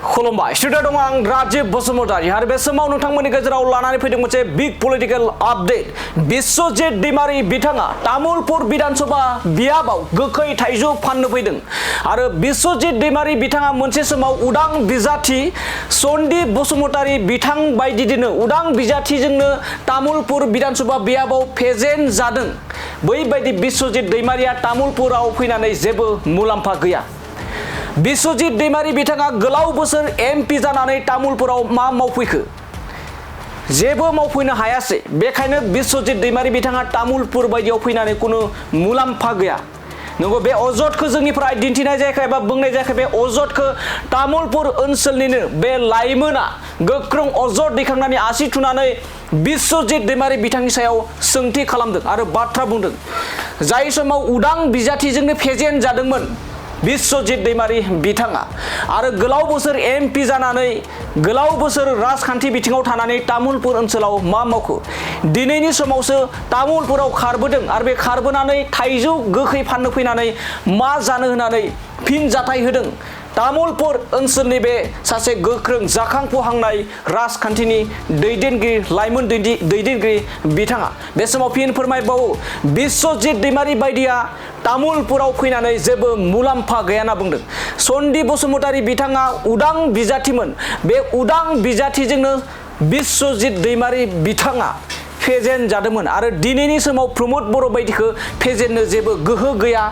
खुलुमबाय स्टुडिअ दं आं राजीव बसुमतारी आरो बे समाव नोंथांमोननि गेजेराव लानानै फैदों मोनसे big political update Biswajit Daimary बिथाङा तामुलपुर विधानसभा बियाबाव गोखै थाइजौ फाननो फैदों आरो बिश्वजित दैमारी बिथाङा मोनसे समाव उदां बिजाथि सन्दीप बसुमतारी बिथां बायदिनो उदां बिजाथिजोंनो तामुलपुर विधानसभा बियाबाव फेजेन जादों बैबायदि बिश्वजित दैमारीया तामुलपुराव फैनानै जेबो मुलाम्फा गैया। बिश्वजित दैमारी बिथाङा गोलाव बोसोर एमपि जानानै तामुलपुराव मा मावफैखो जेबो मावफैनो हायासै बेखायनो बिश्वजित दैमारी बिथाङा तामुलपुर बायदियाव फैनानै कुनु मुलाम्फा गैया। नंगौ बे अजदखौ जोंनिफ्राय दिन्थिनाय जायाखै एबा बुंनाय जायाखै बे अजदखौ तामुलपुर ओनसोलनिनो बे लाइमोना गोख्रों अजद दैखांनानै आसि थुनानै बिश्वजित दैमारी बिथांनि सायाव सोंथि खालामदों आरो बाथ्रा बुंदों जाय समाव उदां बिजाथिजोंनो फेजेन जादोंमोन बिश्वजित दैमारी बिथाङा आरो गोलाव बोसोर एमपि जानानै गोलाव बोसोर राजखान्थि बिथिङाव थानानै तामुलपुर ओनसोलाव मा मावखो दिनैनि समावसो तामुलपुराव खारबोदों आरो बे खारबोनानै थाइजौ गोखै फाननो फैनानै मा जानो होननानै फिन जाथाय होदों तामुलपुर ओनसोलनि बे सासे गोख्रों जाखांफुहांनाय राजखान्थिनि दैदेनगिरि लाइमोन दैदेनगिरि बिथाङा बे समाव फिन फोरमायबावो बिश्वजित दैमारी बायदिया तामुलपुराव फैनानै जेबो मुलाम्फा गैया होनना बुंदों। सन्दीप बसुमतारी बिथाङा उदां बिजाथिमोन बे उदां बिजाथिजोंनो बिश्वजित दैमारी बिथाङा फेजेन जादोंमोन आरो दिनैनि समाव प्रमोद बर' बायदिखौ फेजेननो जेबो गोहो गैया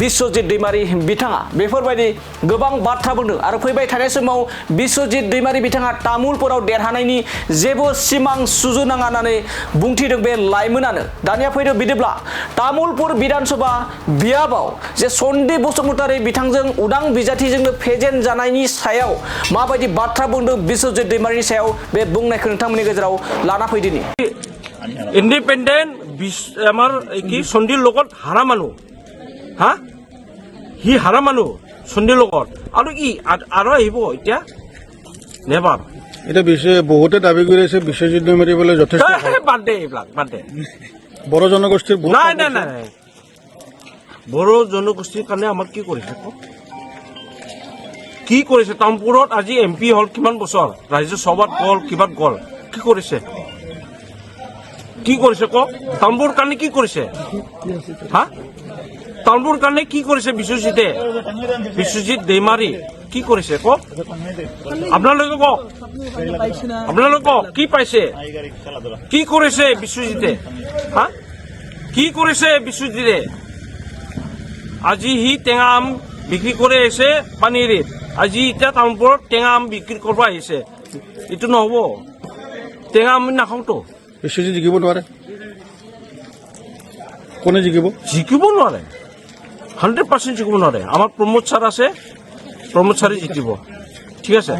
बिश्वजित दैमारी बिथाङा बेफोरबायदि गोबां बाथ्रा बुंदों आरो फैबाय थानाय समाव बिश्वजित दैमारी बिथाङा तामुलपुराव देरहानायनि जेबो सिमां सुजुनाङा होननानै बुंथिदों बे लाइमोनानो। दानिया फैदो बिदिब्ला तामुलपुर विधानसभा बियाबाव जे सन्दीप बसुमतारी बिथांजों उदां बिजाथिजोंनो फेजेन जानायनि सायाव माबायदि बाथ्रा बुंदों बिश्वजित दैमारीनि सायाव बे बुंनायखौ नोंथांमोननि गेजेराव लाना फैदिनि इन्डिपेन्डेन्ट आमार কি সন্ধিৰ লগত হাৰা মানুহ হা হি হাৰা মানুহ সন্ধিৰ লগত আৰু কি আৰু আহিব এতিয়া নেভাৰ এটা বিষয়ে বহুতে দাবী কৰি আছে বিশ্বজিৎ दैमारी বোলে যথেষ্ট বাদ দে এইবিলাক বাদ দে বড় জনগোষ্ঠীৰ নাই নাই নাই বড় জনগোষ্ঠীৰ কাৰণে আমাক কি কৰিছে কি কৰিছে তামপুৰত আজি এমপি হল কিমান বছৰ ৰাজ্য সভাত গল কিমান গল কি কৰিছে ক তামপুৰ কাৰণে কি কৰিছে হা তামপুৰ কাৰণে কি কৰিছে বিশ্বজিৎ दैमारी কি কৰিছে ক আপোনালোকে কক কি পাইছে কি কৰিছে বিশ্বজিতে হা কি কৰিছে বিশ্বজিতে আজি হি টেঙা আম বিক্ৰী কৰি আহিছে পানীৰিত আজি এতিয়া তামপুৰত টেঙা আম বিক্ৰী কৰিব আহিছে এইটো নহব টেঙা আমি নাখাওঁতো বিশ্বজিৎ জিকিব নোৱাৰে কোনে জিকিব নোৱাৰে 100% জিকিব নোৱাৰে আমাৰ প্ৰমোদ ছাৰ আছে প্ৰমোদ ছাৰে জিকিব ঠিক আছে।